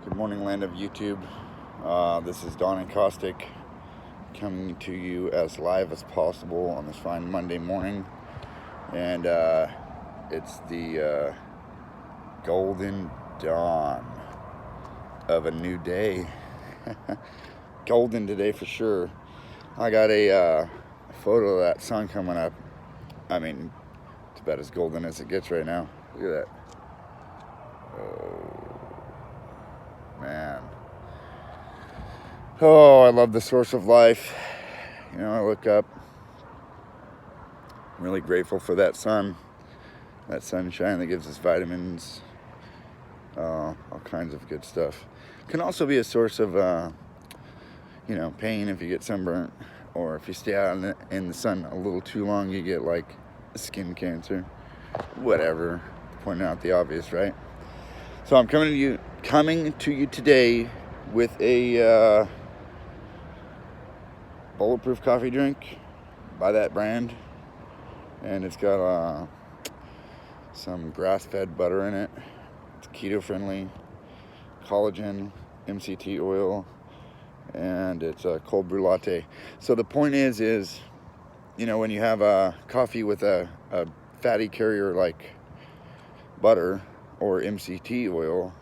Good morning, land of YouTube. This is Don and Caustic coming to you as live as possible on this fine Monday morning. And it's the golden dawn of a new day. Golden today for sure. I got a photo of that sun coming up. I mean, it's about as golden as it gets right now. Look at that. Oh, man. Oh, I love the source of life. You know, I look up. I'm really grateful for that sun, that sunshine that gives us vitamins, all kinds of good stuff. Can also be a source of, pain if you get sunburnt, or if you stay out in the sun a little too long, you get like skin cancer. Whatever. Pointing out the obvious, right? So I'm coming to you today with a bulletproof coffee drink by that brand, and it's got some grass-fed butter in it. It's keto friendly, collagen, MCT oil, and it's a cold brew latte. So the point is when you have a coffee with a fatty carrier like butter or MCT oil,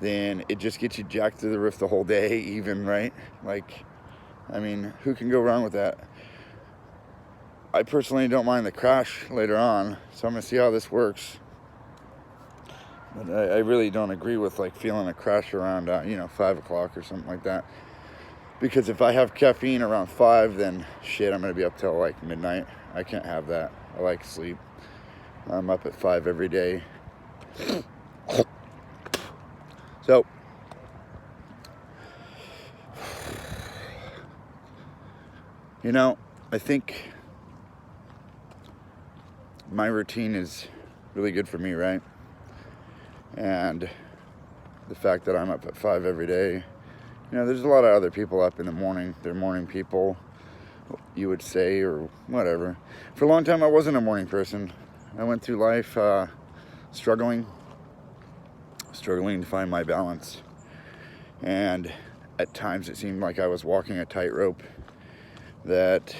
then it just gets you jacked to the roof the whole day even, right? Like, I mean, who can go wrong with that? I personally don't mind the crash later on, so I'm gonna see how this works. But I really don't agree with like feeling a crash around 5 o'clock or something like that, because if I have caffeine around 5, then shit, I'm gonna be up till like midnight. I can't have that. I like sleep. I'm up at 5 every day. So I think my routine is really good for me, right? And the fact that I'm up at 5 every day, there's a lot of other people up in the morning. They're morning people, you would say, or whatever. For a long time, I wasn't a morning person. I went through life struggling to find my balance. And at times it seemed like I was walking a tightrope that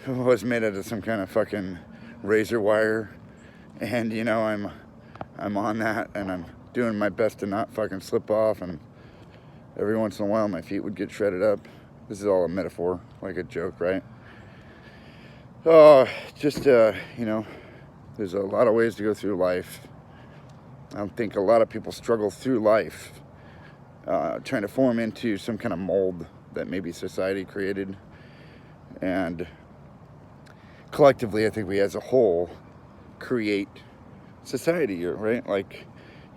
was made out of some kind of fucking razor wire. And I'm on that, and I'm doing my best to not fucking slip off, and every once in a while my feet would get shredded up. This is all a metaphor, like a joke, right? Oh, just there's a lot of ways to go through life. I think a lot of people struggle through life trying to form into some kind of mold that maybe society created. And collectively, I think we as a whole create society, right? Like,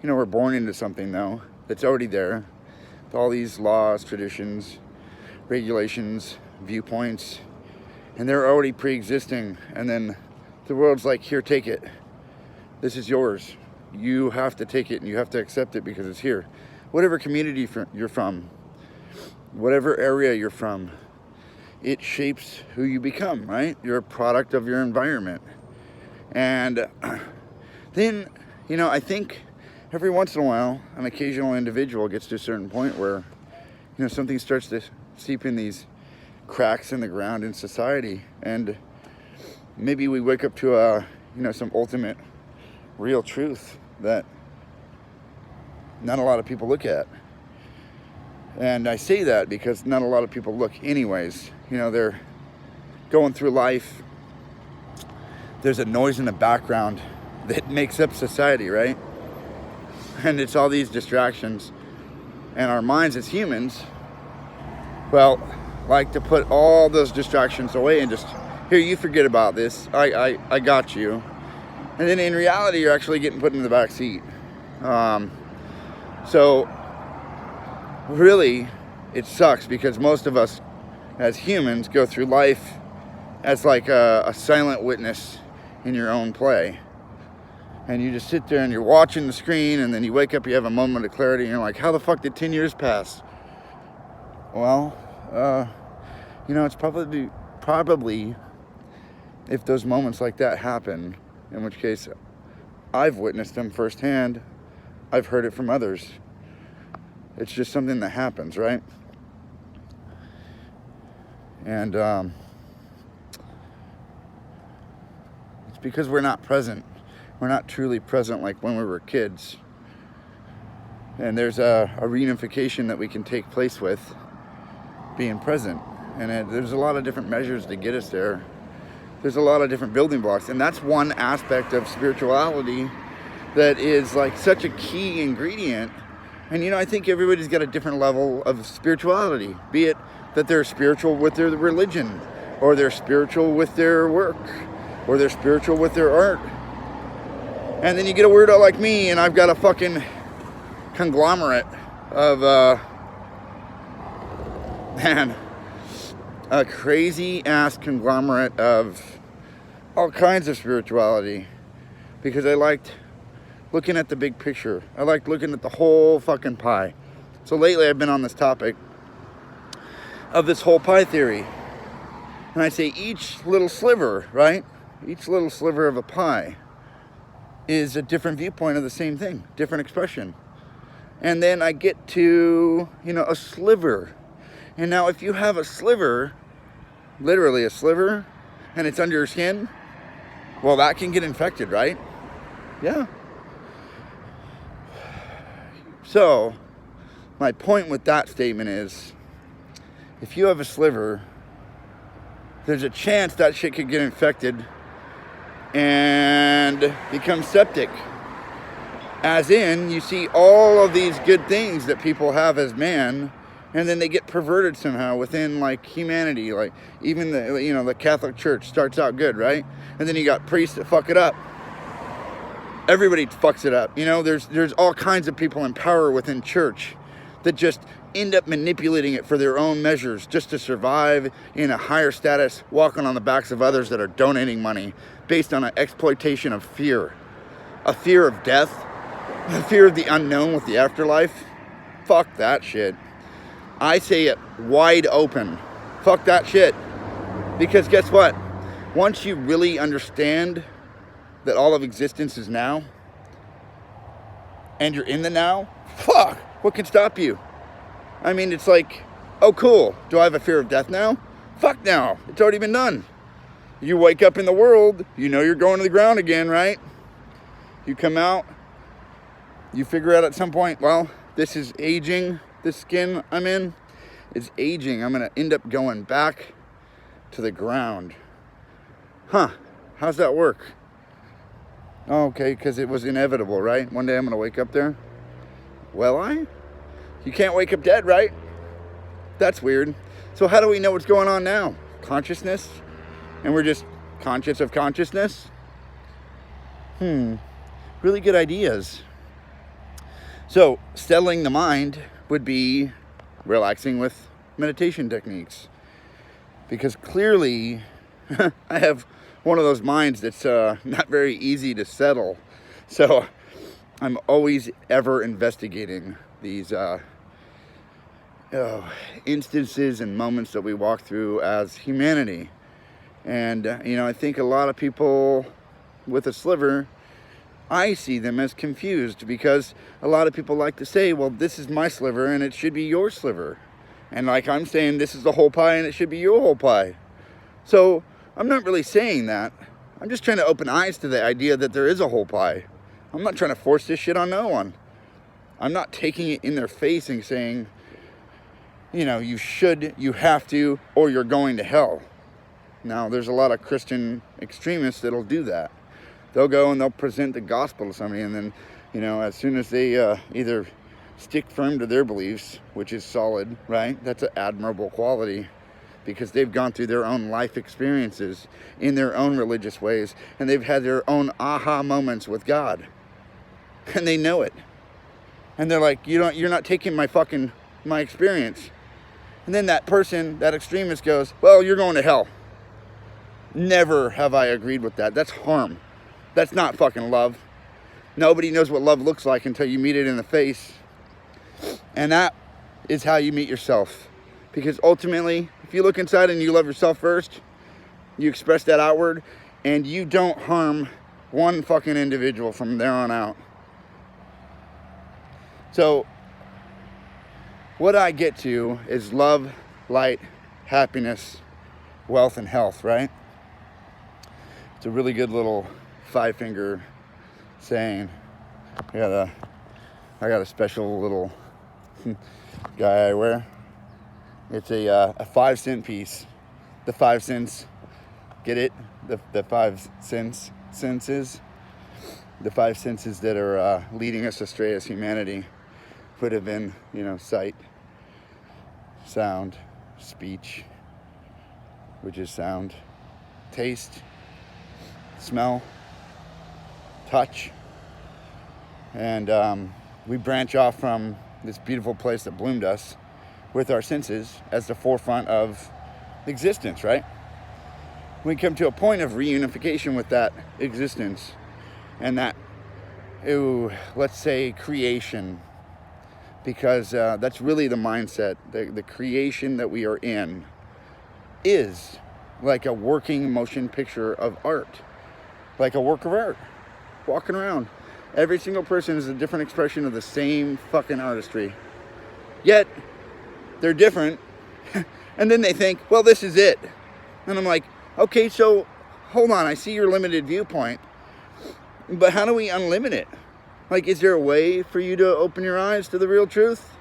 we're born into something though that's already there, with all these laws, traditions, regulations, viewpoints, and they're already pre-existing. And then the world's like, here, take it. This is yours. You have to take it, and you have to accept it because it's here. Whatever community you're from, whatever area you're from, it shapes who you become, right? You're a product of your environment. And then, I think every once in a while, an occasional individual gets to a certain point where, something starts to seep in these cracks in the ground in society. And maybe we wake up to some ultimate real truth that not a lot of people look at. And I say that because not a lot of people look anyways. They're going through life. There's a noise in the background that makes up society, right? And it's all these distractions. And our minds as humans, well, like to put all those distractions away and just, here, you forget about this. I got you. And then in reality, you're actually getting put in the back seat. So really, it sucks because most of us as humans go through life as like a silent witness in your own play. And you just sit there and you're watching the screen, and then you wake up, you have a moment of clarity, and you're like, how the fuck did 10 years pass? Well, it's probably if those moments like that happen, in which case I've witnessed them firsthand. I've heard it from others. It's just something that happens, right? And it's because we're not present. We're not truly present like when we were kids. And there's a reunification that we can take place with being present. And there's a lot of different measures to get us there. There's a lot of different building blocks. And that's one aspect of spirituality that is like such a key ingredient. And I think everybody's got a different level of spirituality, be it that they're spiritual with their religion, or they're spiritual with their work, or they're spiritual with their art. And then you get a weirdo like me, and I've got a fucking conglomerate of, a crazy ass conglomerate of all kinds of spirituality, because I liked looking at the big picture. I liked looking at the whole fucking pie. So lately I've been on this topic of this whole pie theory. And I say each little sliver, right? Each little sliver of a pie is a different viewpoint of the same thing, different expression. And then I get to, a sliver. And now if you have a sliver, literally a sliver, and it's under your skin, well, that can get infected, right? Yeah. So, my point with that statement is, if you have a sliver, there's a chance that shit could get infected and become septic. As in, you see all of these good things that people have as man, and then they get perverted somehow within like humanity. Like even the Catholic Church starts out good, right? And then you got priests that fuck it up. Everybody fucks it up. There's all kinds of people in power within church that just end up manipulating it for their own measures just to survive in a higher status, walking on the backs of others that are donating money based on an exploitation of fear. A fear of death, a fear of the unknown with the afterlife. Fuck that shit. I say it wide open. Fuck that shit. Because guess what? Once you really understand that all of existence is now, and you're in the now, fuck, what can stop you? I mean, it's like, oh cool, do I have a fear of death now? Fuck no, it's already been done. You wake up in the world, you're going to the ground again, right? You come out, you figure out at some point, well, this is aging, this skin I'm in is aging. I'm gonna end up going back to the ground. Huh, how's that work? Oh, okay, because it was inevitable, right? One day I'm gonna wake up there. Will you can't wake up dead, right? That's weird. So how do we know what's going on now? Consciousness? And we're just conscious of consciousness? Really good ideas. So settling the mind would be relaxing with meditation techniques. Because clearly I have one of those minds that's not very easy to settle. So I'm always ever investigating these instances and moments that we walk through as humanity. And, I think a lot of people with a sliver, I see them as confused, because a lot of people like to say, well, this is my sliver and it should be your sliver. And like I'm saying, this is the whole pie and it should be your whole pie. So I'm not really saying that. I'm just trying to open eyes to the idea that there is a whole pie. I'm not trying to force this shit on no one. I'm not taking it in their face and saying, you should, you have to, or you're going to hell. Now, there's a lot of Christian extremists that'll do that. They'll go and they'll present the gospel to somebody, and then, as soon as they either stick firm to their beliefs, which is solid, right? That's an admirable quality, because they've gone through their own life experiences in their own religious ways, and they've had their own aha moments with God, and they know it. And they're like, you're not taking my experience. And then that person, that extremist goes, well, you're going to hell. Never have I agreed with that. That's harm. That's not fucking love. Nobody knows what love looks like until you meet it in the face. And that is how you meet yourself. Because ultimately, if you look inside and you love yourself first, you express that outward, and you don't harm one fucking individual from there on out. So, what I get to is love, light, happiness, wealth, and health, right? It's a really good little 5-finger saying. I got a special little guy I wear. It's a 5-cent piece. The 5 cents, get it? The 5 senses. The 5 senses that are leading us astray as humanity would have been, sight, sound, speech, which is sound, taste, smell, touch. And we branch off from this beautiful place that bloomed us with our senses as the forefront of existence, right? We come to a point of reunification with that existence and that, let's say, creation, because that's really the mindset. The creation that we are in is like a working motion picture of art, like a work of art, walking around. Every single person is a different expression of the same fucking artistry. Yet, they're different. And then they think, well, this is it. And I'm like, okay, so hold on. I see your limited viewpoint. But how do we unlimit it? Like, is there a way for you to open your eyes to the real truth?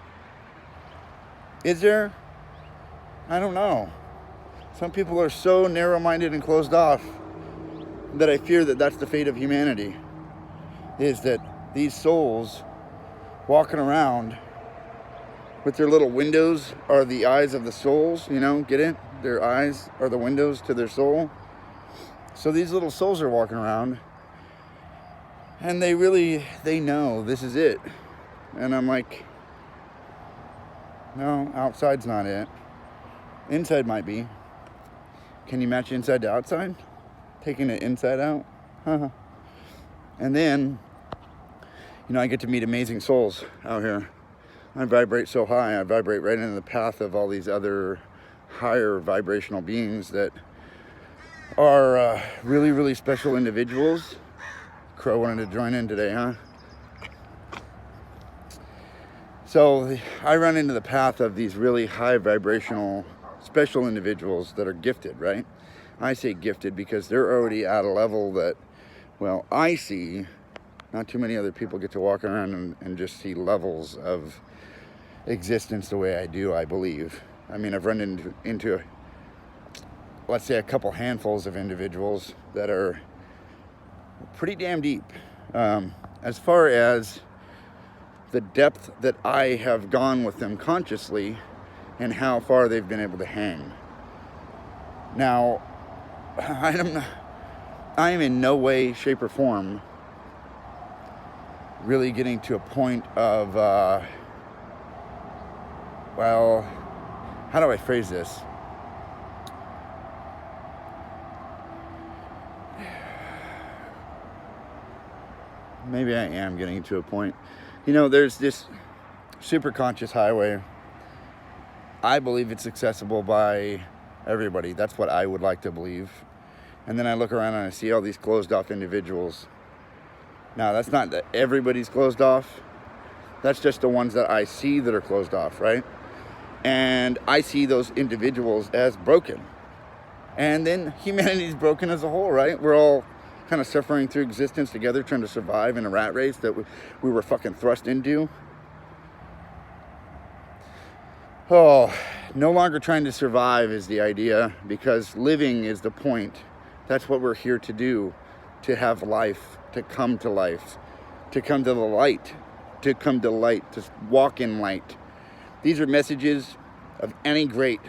Is there? I don't know. Some people are so narrow-minded and closed off that I fear that that's the fate of humanity. Is that these souls walking around with their little windows are the eyes of the souls, get it? Their eyes are the windows to their soul. So these little souls are walking around and they know this is it. And I'm like, no, outside's not it. Inside might be. Can you match inside to outside? Taking it inside out? And then, I get to meet amazing souls out here. I vibrate so high. I vibrate right into the path of all these other higher vibrational beings that are really, really special individuals. Crow wanted to join in today, huh? So I run into the path of these really high vibrational special individuals that are gifted, right? I say gifted because they're already at a level that, well, I see. Not too many other people get to walk around and just see levels of existence the way I do, I believe. I mean, I've run into let's say, a couple handfuls of individuals that are pretty damn deep. As far as the depth that I have gone with them consciously and how far they've been able to hang. Now, I am in no way, shape, or form really getting to a point of, well, how do I phrase this? Maybe I am getting to a point. There's this super conscious highway. I believe it's accessible by everybody. That's what I would like to believe. And then I look around and I see all these closed off individuals. Now, that's not that everybody's closed off. That's just the ones that I see that are closed off, right? And I see those individuals as broken. And then humanity's broken as a whole, right? We're all kind of suffering through existence together, trying to survive in a rat race that we were fucking thrust into. Oh, no longer trying to survive is the idea, because living is the point. That's what we're here to do, to have life, to come to life, to come to the light, to come to light, to walk in light. These are messages of any great.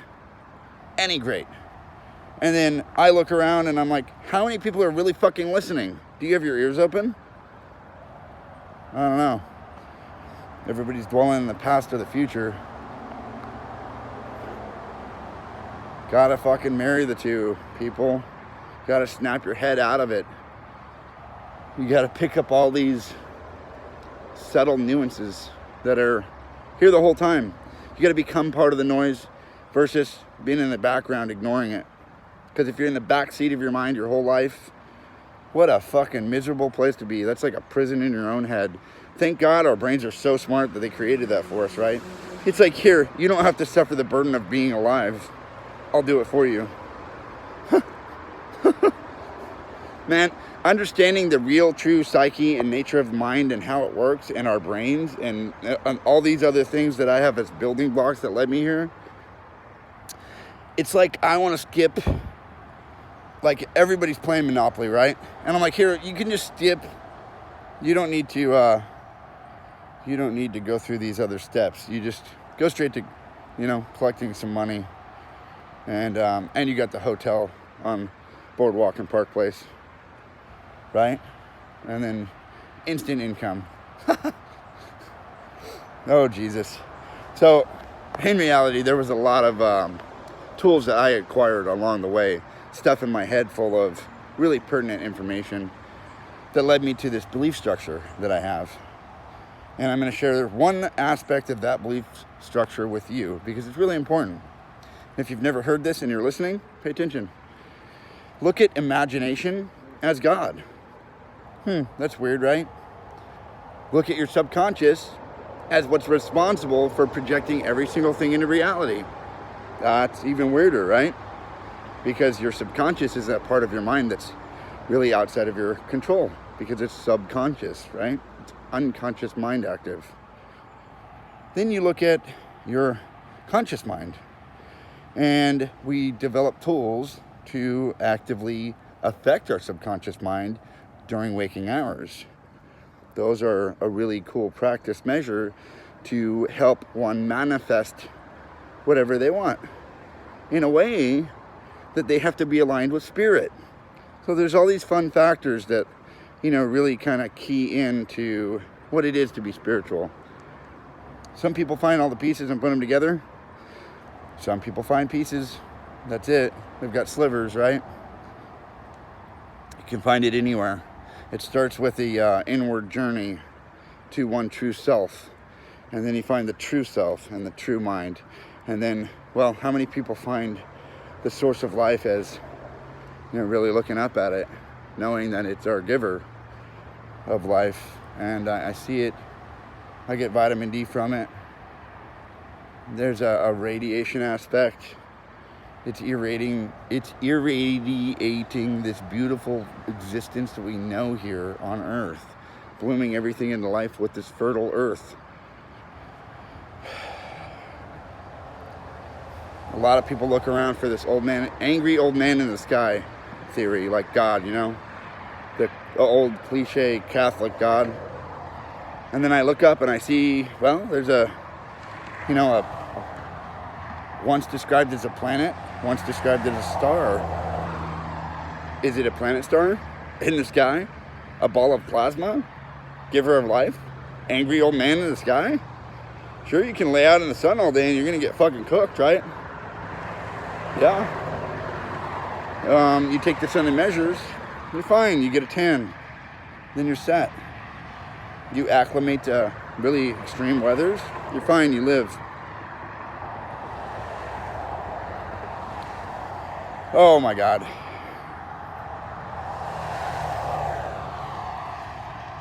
And then I look around and I'm like, how many people are really fucking listening? Do you have your ears open? I don't know. Everybody's dwelling in the past or the future. Gotta fucking marry the two, people. Gotta snap your head out of it. You gotta pick up all these subtle nuances that are here the whole time. You gotta become part of the noise versus being in the background ignoring it. Because if you're in the back seat of your mind your whole life, what a fucking miserable place to be. That's like a prison in your own head. Thank God our brains are so smart that they created that for us, right? It's like, here, you don't have to suffer the burden of being alive. I'll do it for you. Man, understanding the real, true psyche and nature of mind and how it works in our brains and all these other things that I have as building blocks that led me here. It's like I want to skip, like everybody's playing Monopoly, right? And I'm like, here, you can just skip. You don't need to go through these other steps. You just go straight to, collecting some money. And you got the hotel on Boardwalk and Park Place, right? And then instant income. Oh, Jesus. So, in reality, there was a lot of tools that I acquired along the way. Stuff in my head full of really pertinent information that led me to this belief structure that I have. And I'm going to share one aspect of that belief structure with you because it's really important. If you've never heard this and you're listening, pay attention. Look at imagination as God. That's weird, right? Look at your subconscious as what's responsible for projecting every single thing into reality. That's even weirder, right? Because your subconscious is that part of your mind that's really outside of your control because it's subconscious, right? It's unconscious mind active. Then you look at your conscious mind, and we develop tools to actively affect our subconscious mind during waking hours. Those are a really cool practice measure to help one manifest whatever they want in a way that they have to be aligned with spirit. So there's all these fun factors that, really kind of key into what it is to be spiritual. Some people find all the pieces and put them together. Some people find pieces, that's it. They've got slivers, right? You can find it anywhere. It starts with the inward journey to one true self. And then you find the true self and the true mind. And then, well, how many people find the source of life as, really looking up at it, knowing that it's our giver of life. And I see it. I get vitamin D from it. There's a radiation aspect. It's irradiating this beautiful existence that we know here on Earth, blooming everything into life with this fertile Earth. A lot of people look around for this angry old man in the sky theory, like God, the old cliche Catholic God. And then I look up and I see, well, there's a once described as a planet, once described as a star. Is it a planet star in the sky? A ball of plasma? Giver of life? Angry old man in the sky? Sure, you can lay out in the sun all day and you're going to get fucking cooked, right? Yeah. You take the sun and measures, you're fine. You get a tan. Then you're set. You acclimate to really extreme weathers, you're fine, you live. Oh my God.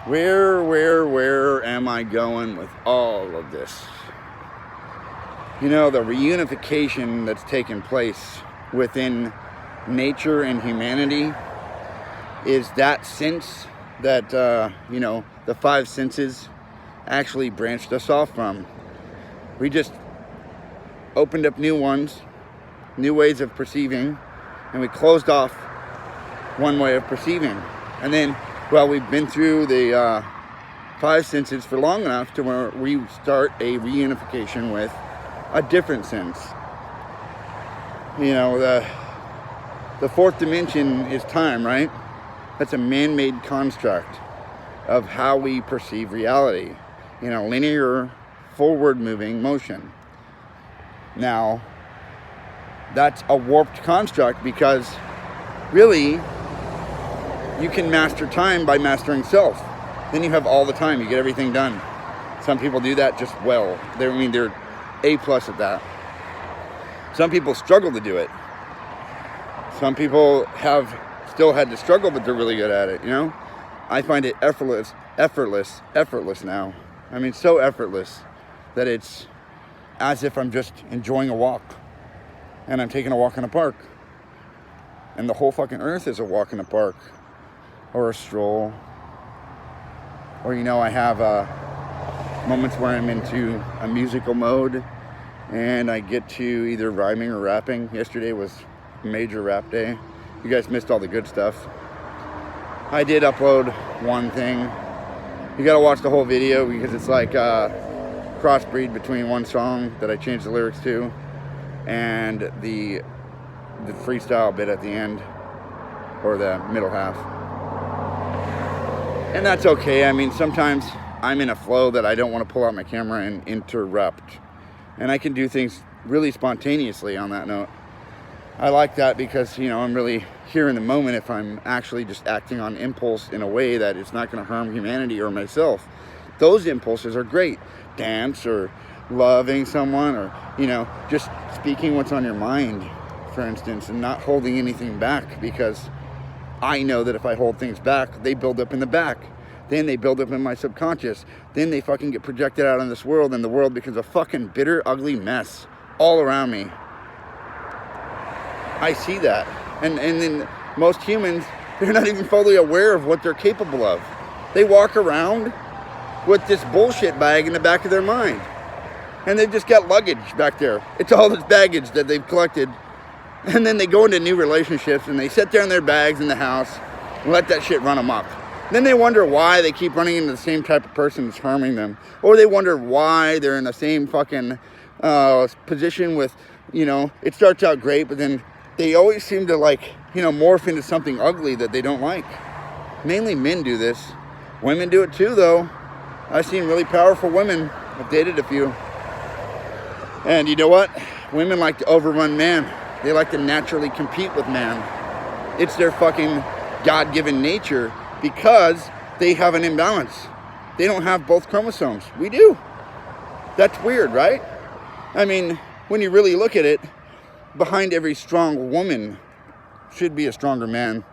Where am I going with all of this? The reunification that's taken place within nature and humanity is that sense that, the five senses actually branched us off from. We just opened up new ones, new ways of perceiving, and we closed off one way of perceiving. And then, we've been through the five senses for long enough to where we start a reunification with a different sense. The fourth dimension is time, right? That's a man-made construct of how we perceive reality in a linear, forward-moving motion. Now, that's a warped construct because really, you can master time by mastering self. Then you have all the time. You get everything done. Some people do that just well. They're A+ at that. Some people struggle to do it. Some people have still had to struggle, but they're really good at it, I find it effortless now. So effortless that it's as if I'm just enjoying a walk and I'm taking a walk in a park. And the whole fucking earth is a walk in a park or a stroll. Or, you know, I have moments where I'm into a musical mode and I get to either rhyming or rapping. Yesterday was a major rap day. You guys missed all the good stuff. I did upload one thing. You gotta watch the whole video because it's like crossbreed between one song that I changed the lyrics to and the freestyle bit at the end, or the middle half. And that's okay. I mean, sometimes I'm in a flow that I don't want to pull out my camera and interrupt. And I can do things really spontaneously on that note. I like that because, you know, I'm really here in the moment if I'm actually just acting on impulse in a way that it's not going to harm humanity or myself. Those impulses are great. Dance or loving someone or, you know, just speaking what's on your mind, for instance, and not holding anything back, because I know that if I hold things back, they build up in the back. Then they build up in my subconscious. Then they fucking get projected out in this world, and the world becomes a fucking bitter, ugly mess all around me. I see that. And then most humans, they're not even fully aware of what they're capable of. They walk around with this bullshit bag in the back of their mind. And they've just got luggage back there. It's all this baggage that they've collected. And then they go into new relationships and they sit there in their bags in the house and let that shit run amok. Then they wonder why they keep running into the same type of person that's harming them. Or they wonder why they're in the same fucking position with, you know, it starts out great, but then they always seem to, like, you know, morph into something ugly that they don't like. Mainly men do this. Women do it too, though. I've seen really powerful women. I've dated a few. And you know what? Women like to overrun man. They like to naturally compete with man. It's their fucking God-given nature because they have an imbalance. They don't have both chromosomes. We do. That's weird, right? I mean, when you really look at it, behind every strong woman should be a stronger man,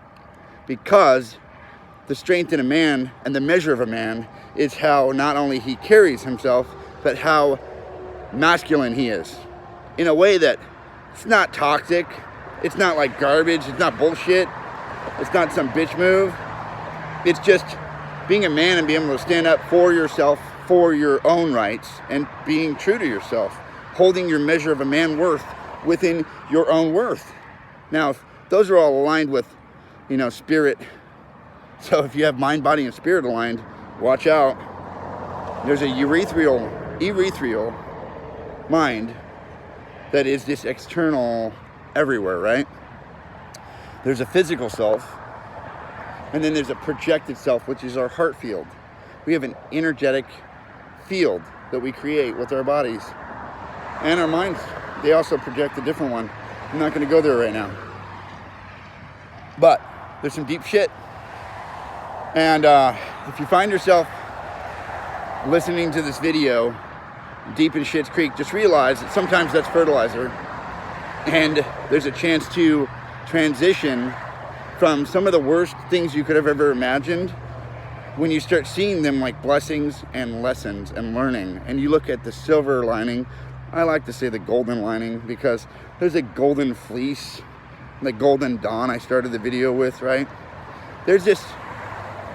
because the strength in a man and the measure of a man is how not only he carries himself, but how masculine he is, in a way that it's not toxic, it's not like garbage, it's not bullshit, it's not some bitch move. It's just being a man and being able to stand up for yourself, for your own rights, and being true to yourself, holding your measure of a man worth within your own worth. Now, if those are all aligned with, you know, spirit. So if you have mind, body, and spirit aligned, watch out. There's a urethral mind that is this external everywhere, right? There's a physical self, and then there's a projected self, which is our heart field. We have an energetic field that we create with our bodies. And our minds, they also project a different one. I'm not going to go there right now. But there's some deep shit. And if you find yourself listening to this video deep in Shit's Creek, just realize that sometimes that's fertilizer. And there's a chance to transition from some of the worst things you could have ever imagined when you start seeing them like blessings and lessons and learning. And you look at the silver lining. I like to say the golden lining, because there's a golden fleece, the golden dawn I started the video with, right? There's this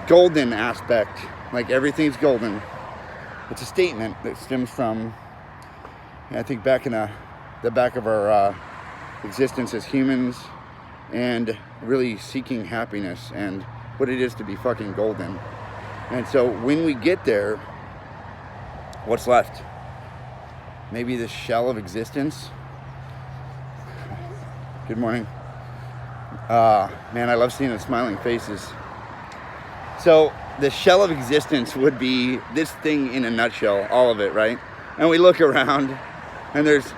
golden aspect, like everything's golden. It's a statement that stems from, I think, back in the back of our existence as humans, and really seeking happiness and what it is to be fucking golden. And so when we get there, what's left? Maybe this shell of existence. Good morning. Man, I love seeing the smiling faces. So the shell of existence would be this thing in a nutshell, all of it, right? And we look around and there's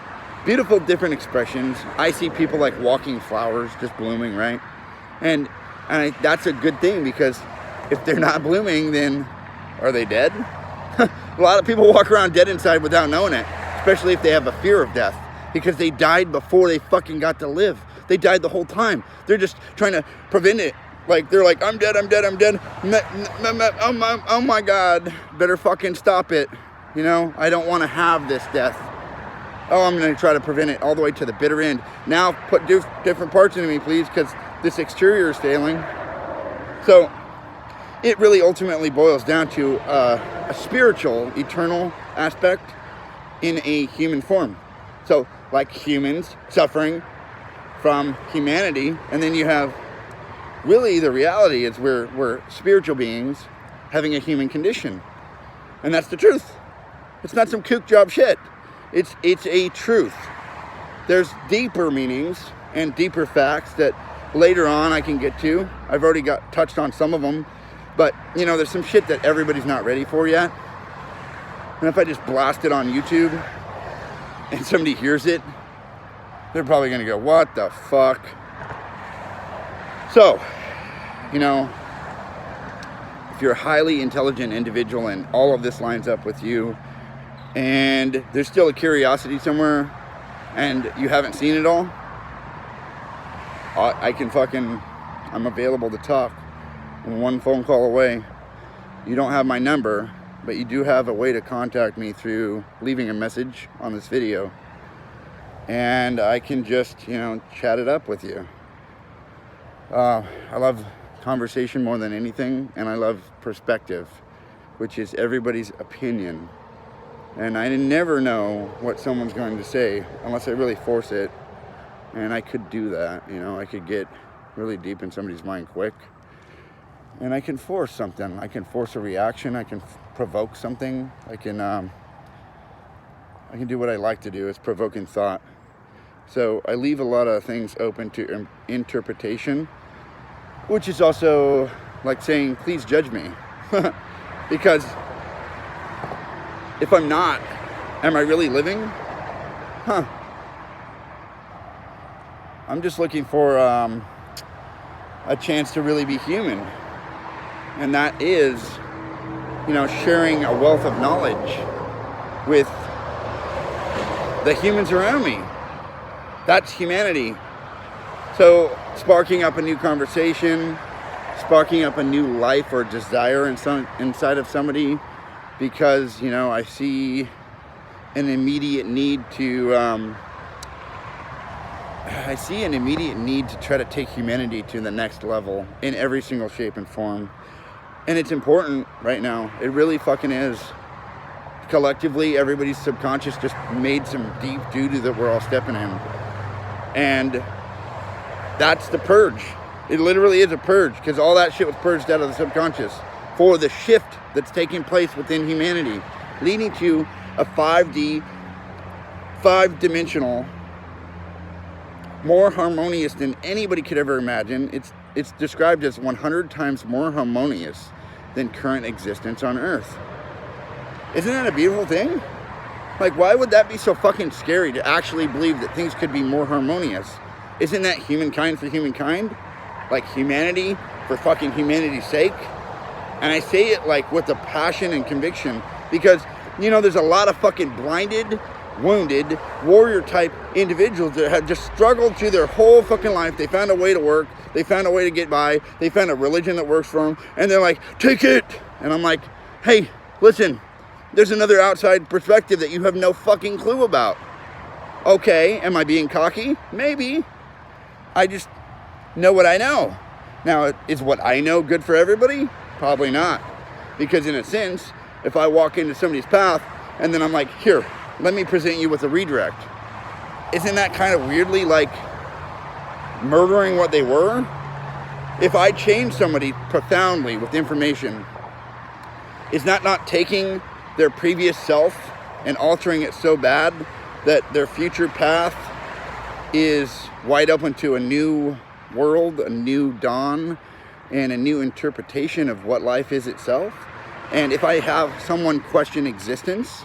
beautiful different expressions. I see people like walking flowers, just blooming, right? And that's a good thing, because if they're not blooming, then are they dead? A lot of people walk around dead inside without knowing it, especially if they have a fear of death, because they died before they fucking got to live. They died the whole time. They're just trying to prevent it. Like, they're like, I'm dead. Oh my God, better fucking stop it. You know, I don't want to have this death. Oh, I'm going to try to prevent it all the way to the bitter end. Now put different parts into me, please, because this exterior is failing. So it really ultimately boils down to a spiritual, eternal aspect in a human form. So like humans suffering from humanity, and then you have really the reality is we're spiritual beings having a human condition. And that's the truth. It's not some kook job shit. It's a truth. There's deeper meanings and deeper facts that later on I can get to. I've already touched on some of them, but you know, there's some shit that everybody's not ready for yet. And if I just blast it on YouTube and somebody hears it, they're probably gonna go, what the fuck? So, you know, if you're a highly intelligent individual and all of this lines up with you, and there's still a curiosity somewhere and you haven't seen it all, I'm available to talk. I'm one phone call away. You don't have my number, but you do have a way to contact me through leaving a message on this video. And I can just, you know, chat it up with you. I love conversation more than anything, and I love perspective, which is everybody's opinion. And I never know what someone's going to say unless I really force it. And I could do that, you know, I could get really deep in somebody's mind quick. And I can force something. I can force a reaction. I can provoke something. I can do what I like to do. It's provoking thought. So I leave a lot of things open to interpretation, which is also like saying, please judge me. Because if I'm not, am I really living? I'm just looking for a chance to really be human. And that is, you know, sharing a wealth of knowledge with the humans around me. That's humanity. So sparking up a new conversation, sparking up a new life or desire inside of somebody, because, you know, I see an immediate need to try to take humanity to the next level in every single shape and form. And it's important right now. It really fucking is. Collectively, everybody's subconscious just made some deep doo-doo that we're all stepping in. And that's the purge. It literally is a purge, because all that shit was purged out of the subconscious for the shift that's taking place within humanity, leading to a 5D, 5-dimensional, more harmonious than anybody could ever imagine. It's described as 100 times more harmonious than current existence on Earth. Isn't that a beautiful thing? Like, why would that be so fucking scary to actually believe that things could be more harmonious? Isn't that humankind for humankind? Like humanity for fucking humanity's sake? And I say it like with a passion and conviction, because, you know, there's a lot of fucking blinded, wounded, warrior type individuals that have just struggled through their whole fucking life. They found a way to work. They found a way to get by. They found a religion that works for them. And they're like, take it. And I'm like, hey, listen, there's another outside perspective that you have no fucking clue about. Okay, am I being cocky? Maybe. I just know what I know. Now, is what I know good for everybody? Probably not. Because in a sense, if I walk into somebody's path and then I'm like, here, let me present you with a redirect. Isn't that kind of weirdly like murdering what they were? If I change somebody profoundly with information, is that not taking their previous self and altering it so bad that their future path is wide open to a new world, a new dawn, and a new interpretation of what life is itself? And if I have someone question existence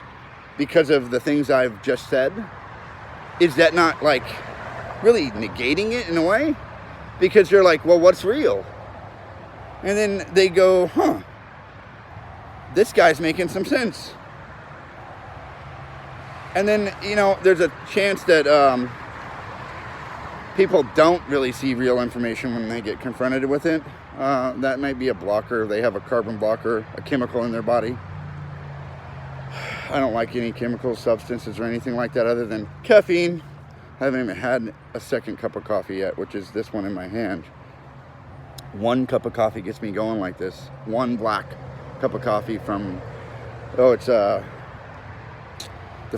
because of the things I've just said, is that not like really negating it in a way? Because you're like, well, what's real? And then they go, this guy's making some sense. And then, you know, there's a chance that people don't really see real information when they get confronted with it. That might be a blocker. They have a carbon blocker, a chemical in their body. I don't like any chemicals, substances, or anything like that other than caffeine. I haven't even had a second cup of coffee yet, which is this one in my hand. One cup of coffee gets me going like this. One black cup of coffee from, it's the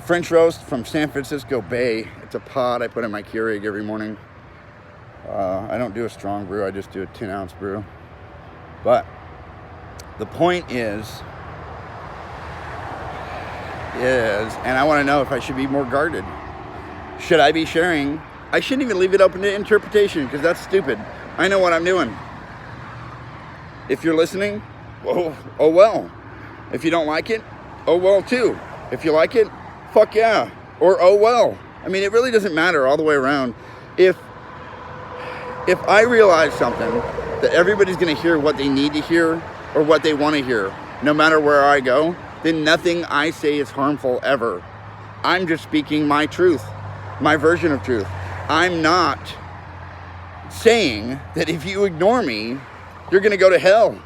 French Roast from San Francisco Bay. It's a pod I put in my Keurig every morning. I don't do a strong brew, I just do a 10-ounce brew. But the point is, and I want to know if I should be more guarded. Should I be sharing? I shouldn't even leave it open to interpretation, because that's stupid. I know what I'm doing. If you're listening, oh well. If you don't like it, oh well too. If you like it, fuck yeah. Or oh well. I mean, it really doesn't matter all the way around. If I realize something, that everybody's going to hear what they need to hear or what they want to hear, no matter where I go, then nothing I say is harmful ever. I'm just speaking my truth, my version of truth. I'm not saying that if you ignore me, you're going to go to hell.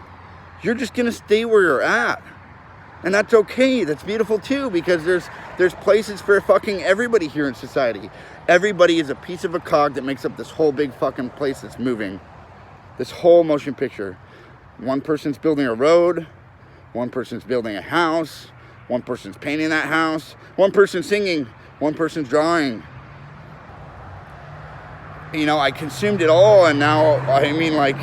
You're just going to stay where you're at. And that's okay. That's beautiful too, because there's places for fucking everybody here in society. Everybody is a piece of a cog that makes up this whole big fucking place that's moving. This whole motion picture. One person's building a road. One person's building a house. One person's painting that house. One person's singing. One person's drawing. You know, I consumed it all, and now, I mean, like,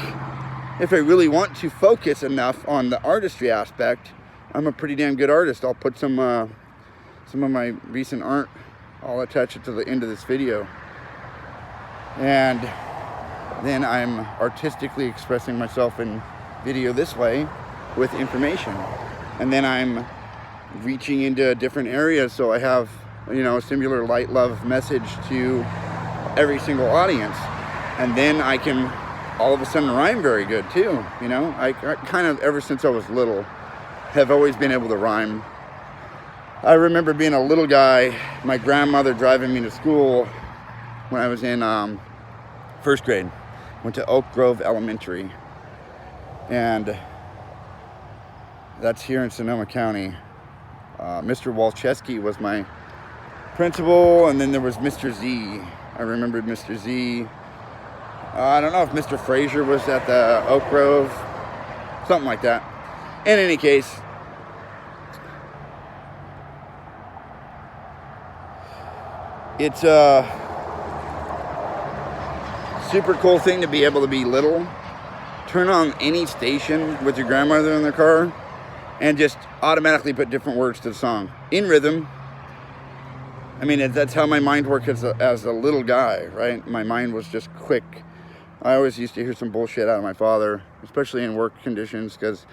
if I really want to focus enough on the artistry aspect, I'm a pretty damn good artist. I'll put some of my recent art, I'll attach it to the end of this video. And then I'm artistically expressing myself in video this way with information. And then I'm reaching into different areas, so I have, you know, a similar light love message to every single audience. And then I can all of a sudden rhyme very good too. You know, I kind of, ever since I was little, have always been able to rhyme. I remember being a little guy, my grandmother driving me to school when I was in first grade. Went to Oak Grove Elementary, and that's here in Sonoma County. Mr. Walczewski was my principal, and then there was Mr. Z. I remembered Mr. Z. I don't know if Mr. Frazier was at the Oak Grove, something like that. In any case, it's a super cool thing to be able to be little, turn on any station with your grandmother in the car, and just automatically put different words to the song in rhythm. I mean, that's how my mind worked as a little guy, right? My mind was just quick. I always used to hear some bullshit out of my father, especially in work conditions, because,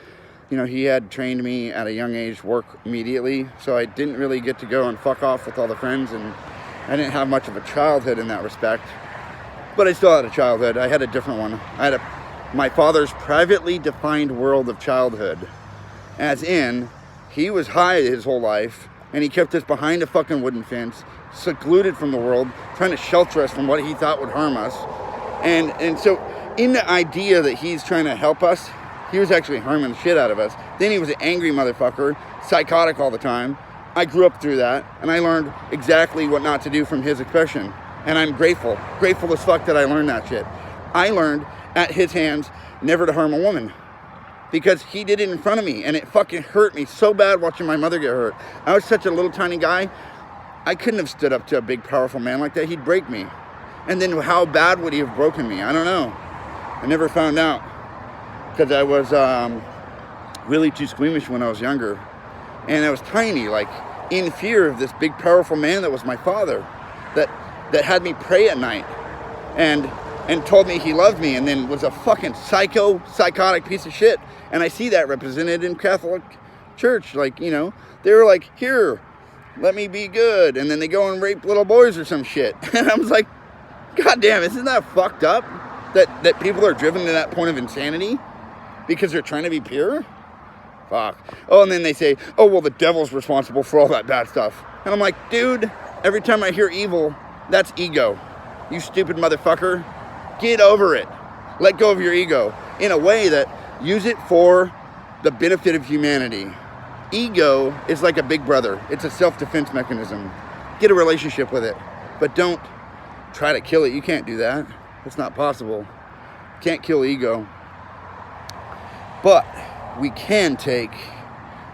you know, he had trained me at a young age work immediately, so I didn't really get to go and fuck off with all the friends, and I didn't have much of a childhood in that respect. But I still had a childhood. I had a different one. I had my father's privately defined world of childhood. As in, he was high his whole life, and he kept us behind a fucking wooden fence, secluded from the world, trying to shelter us from what he thought would harm us. And so, in the idea that he's trying to help us, he was actually harming the shit out of us. Then he was an angry motherfucker, psychotic all the time. I grew up through that, and I learned exactly what not to do from his expression. And I'm grateful as fuck that I learned that shit. I learned at his hands never to harm a woman, because he did it in front of me, and it fucking hurt me so bad watching my mother get hurt. I was such a little tiny guy, I couldn't have stood up to a big powerful man like that. He'd break me. And then how bad would he have broken me? I don't know. I never found out, because I was really too squeamish when I was younger. And I was tiny, like in fear of this big powerful man that was my father, that had me pray at night and told me he loved me, and then was a fucking psychotic piece of shit. And I see that represented in Catholic Church. Like, you know, they were like, here, let me be good. And then they go and rape little boys or some shit. And I was like, God damn, isn't that fucked up? That people are driven to that point of insanity because they're trying to be pure? Fuck. Oh, and then they say, oh, well, the devil's responsible for all that bad stuff. And I'm like, dude, every time I hear evil, that's ego. You stupid motherfucker. Get over it. Let go of your ego in a way that use it for the benefit of humanity. ego is like a big brother. It's a self-defense mechanism. Get a relationship with it, but don't try to kill it. You can't do that. It's not possible. Can't kill ego. But we can take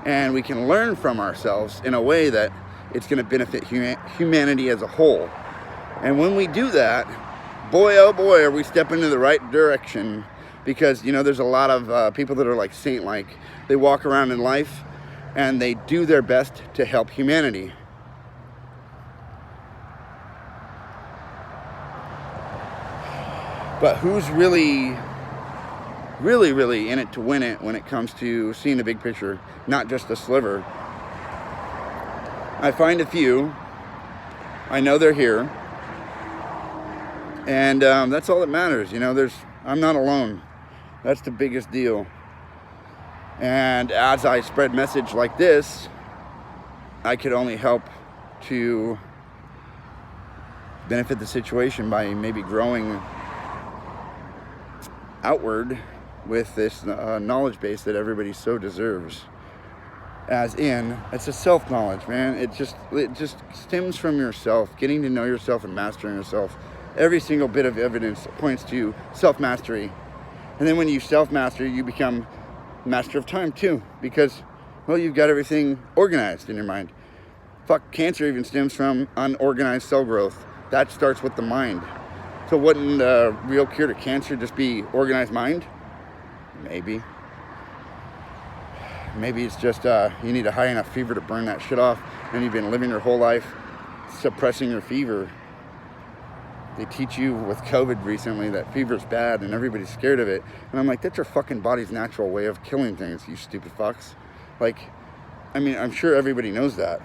and we can learn from ourselves in a way that it's going to benefit humanity as a whole. And when we do that, boy, oh boy, are we stepping in the right direction. Because, you know, there's a lot of people that are like saint-like. They walk around in life and they do their best to help humanity. But who's really in it to win it when it comes to seeing the big picture, not just a sliver? I find a few. I know they're here. And that's all that matters. You know, I'm not alone. That's the biggest deal. And as I spread message like this, I could only help to benefit the situation by maybe growing outward with this knowledge base that everybody so deserves. As in, it's a self-knowledge, man. It just stems from yourself, getting to know yourself and mastering yourself. Every single bit of evidence points to self-mastery. And then when you self-master, you become master of time too, because, well, you've got everything organized in your mind. Fuck, cancer even stems from unorganized cell growth. That starts with the mind. So wouldn't the real cure to cancer just be organized mind? Maybe. Maybe it's just you need a high enough fever to burn that shit off, and you've been living your whole life suppressing your fever. They teach you with COVID recently that fever's bad and everybody's scared of it. And I'm like, that's your fucking body's natural way of killing things, you stupid fucks. Like, I mean, I'm sure everybody knows that.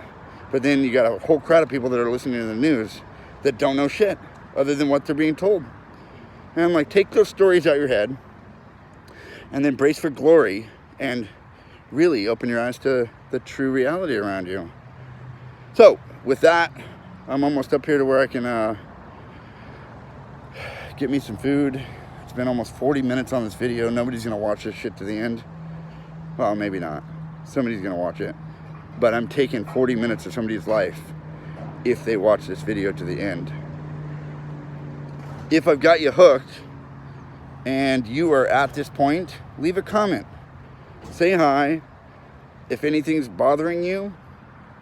But then you got a whole crowd of people that are listening to the news that don't know shit other than what they're being told. And I'm like, take those stories out your head and then brace for glory and really open your eyes to the true reality around you. So, with that, I'm almost up here to where I can get me some food. It's been almost 40 minutes on this video. Nobody's gonna watch this shit to the end. Well, maybe not. Somebody's gonna watch it. But I'm taking 40 minutes of somebody's life if they watch this video to the end. If I've got you hooked and you are at this point, leave a comment. Say hi. If anything's bothering you,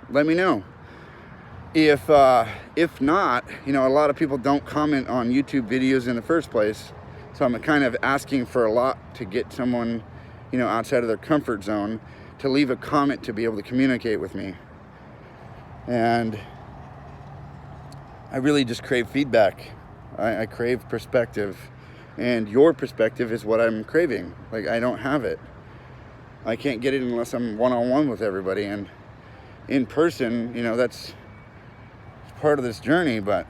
let me know. If not, you know, a lot of people don't comment on YouTube videos in the first place. So I'm kind of asking for a lot to get someone, you know, outside of their comfort zone to leave a comment to be able to communicate with me. And I really just crave feedback. I crave perspective. And your perspective is what I'm craving. Like, I don't have it. I can't get it unless I'm one-on-one with everybody. And in person, you know, that's part of this journey, but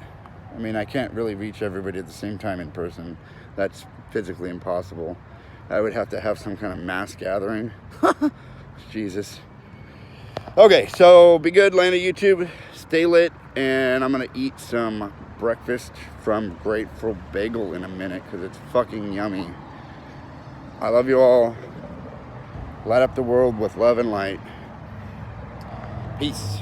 I mean, I can't really reach everybody at the same time in person. That's physically impossible. I would have to have some kind of mass gathering. Jesus. Okay, so be good, land of YouTube. Stay lit, and I'm gonna eat some breakfast from Grateful Bagel in a minute because it's fucking yummy. I love you all. Light up the world with love and light. Peace.